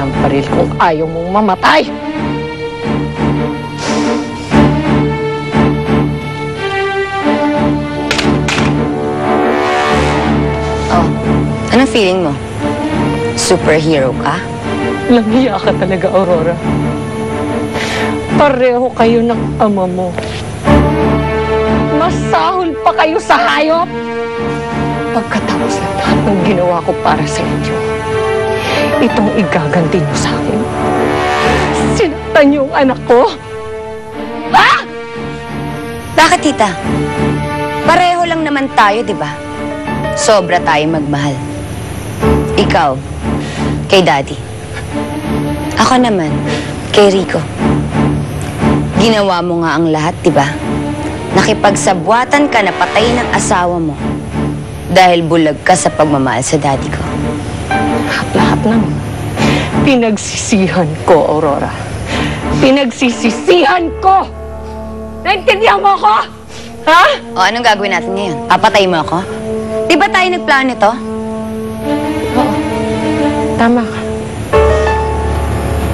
ang baril kung ayaw mong mamatay! Oh, anong feeling mo? Superhero ka? Langhiya ka talaga, Aurora. Pareho kayo ng ama mo. Masahol pa kayo sa hayop! Pagkatapos ng lahat ng ginawa ko para sa inyo, itong igaganti niyo sa akin. Sinaktan niyo ang anak ko? Ha? Bakit, tita? Pareho lang naman tayo, di ba? Sobra tayo magmahal. Ikaw, kay Daddy. Ako naman, kay Rico. Ginawa mo nga ang lahat, di ba? Nakipagsabwatan ka na patayin ang asawa mo dahil bulag ka sa pagmamahal sa daddy ko. Lahat ng pinagsisihan ko, Aurora. Pinagsisisihan ko! Naintindihan mo ako? Ha? O, anong gagawin natin ngayon? Papatay mo ako? Di ba tayo nagplano nito? Oo. Tama ka.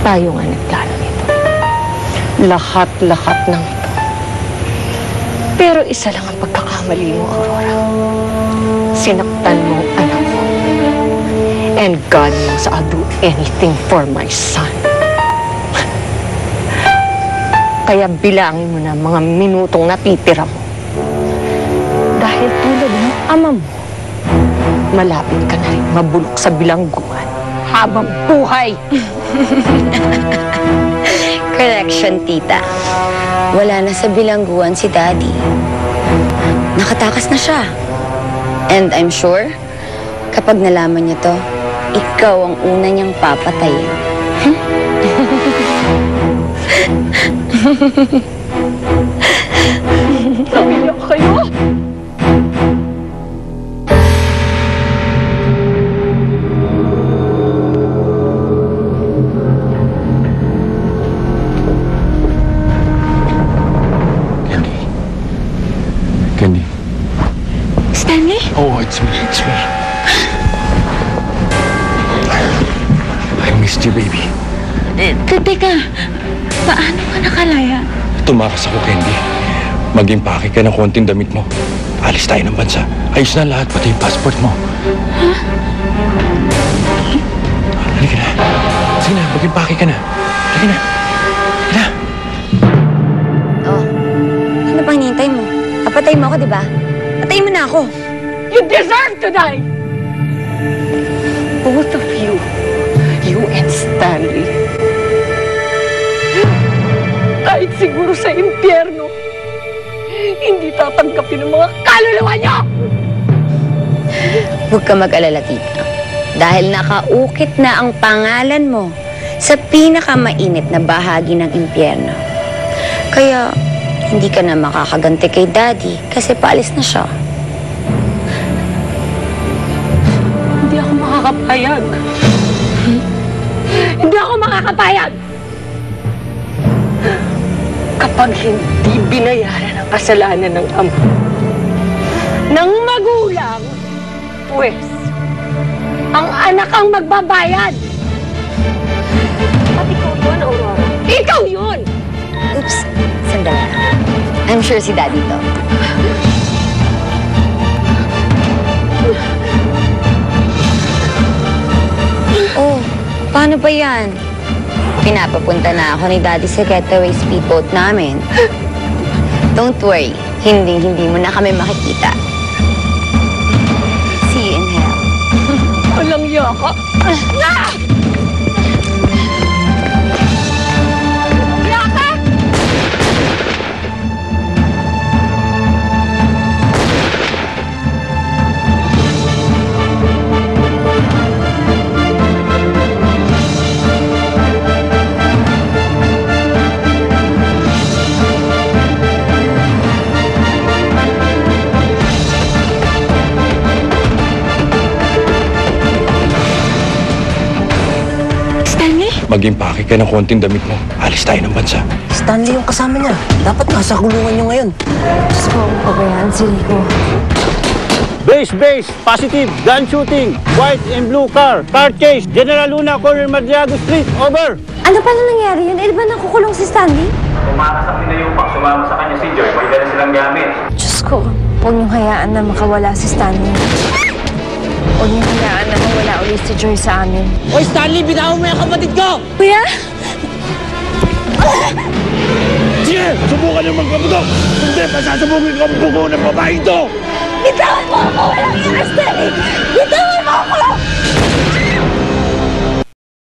Tayo nga nagplano nito. Lahat-lahat ng ito. Pero isa lang ang pagkakamali mo, Aurora. Sinaktan mo ang anak ko. And God knows I'll do anything for my son. Kaya bilangin mo na mga minutong natitira mo. Dahil tulad ng ama mo, malapit ka na rin mabulok sa bilangguan habang buhay. Correction, tita. Wala na sa bilangguan si Daddy. Nakatakas na siya. And I'm sure, kapag nalaman niya to, ikaw ang una niyang papatayin. Naiyak kayo? Candy. Stanley? Oh, it's me. I missed you, baby. Teka, paano ka nakalaya? Tumakas ako, Candy. Mag-impake ka ng konting damit mo. Alis tayo ng bansa. Ayos na lahat, pati yung passport mo. Ha? Halika na. Sige na, mag-impake ka na. Halika na. Halika na. Oh, ano pang hinihintay mo? Papatay mo ako, di ba? Patayin mo na ako. You deserve to die! Both of you and Stanley. Kahit siguro sa impyerno, hindi tatanggapin ng mga kaluluwa niyo! Huwag ka mag-alala, tita. Dahil nakaukit na ang pangalan mo sa pinakamainit na bahagi ng impyerno. Kaya, hindi ka na makakaganti kay Daddy kasi paalis na siya. Hindi ako makakapayag. Hindi ako makakapayag! Kapag hindi binayaran ang kasalanan ng ama, ng magulang, pues, ang anak ang magbabayad! At ikaw yun, Aurora. Ikaw yun! Oops, sandali lang. I'm sure si Daddy to. Oh, paano ba yan? Pinapapunta na ako ni Daddy sa getaway speedboat namin. Don't worry, hindi mo na kami makikita. See you in hell. Walang iya ka. Ah! Iya ka! Mag-impake ka ng konting damit mo. Alis tayo ng bansa. Stanley yung kasama niya. Dapat nasa gulungan niyo ngayon. Gusto ko pabayaan si Rico. Base, positive, gun shooting, white and blue car chase, General Luna, corner Madriago Street, over. Ano pala nangyari yun? Eh, di ba nakukulong si Stanley? Tumakas ang pinayupak, sumama sa kanya si Joy, may dala silang gamit. Diyos ko, huwag niyong hayaan na makawala si Stanley. Huwag niyong hayaan na mawala ulit si Joy sa amin. Hoy, Stanley, bitawan mo yung kapatid ko! Kuya? Sige, subukan niyo magkabuto. Hindi, pasasabugin ko ang buko ng babae ito. Bitawan mo ako! Walang iras, Stanley!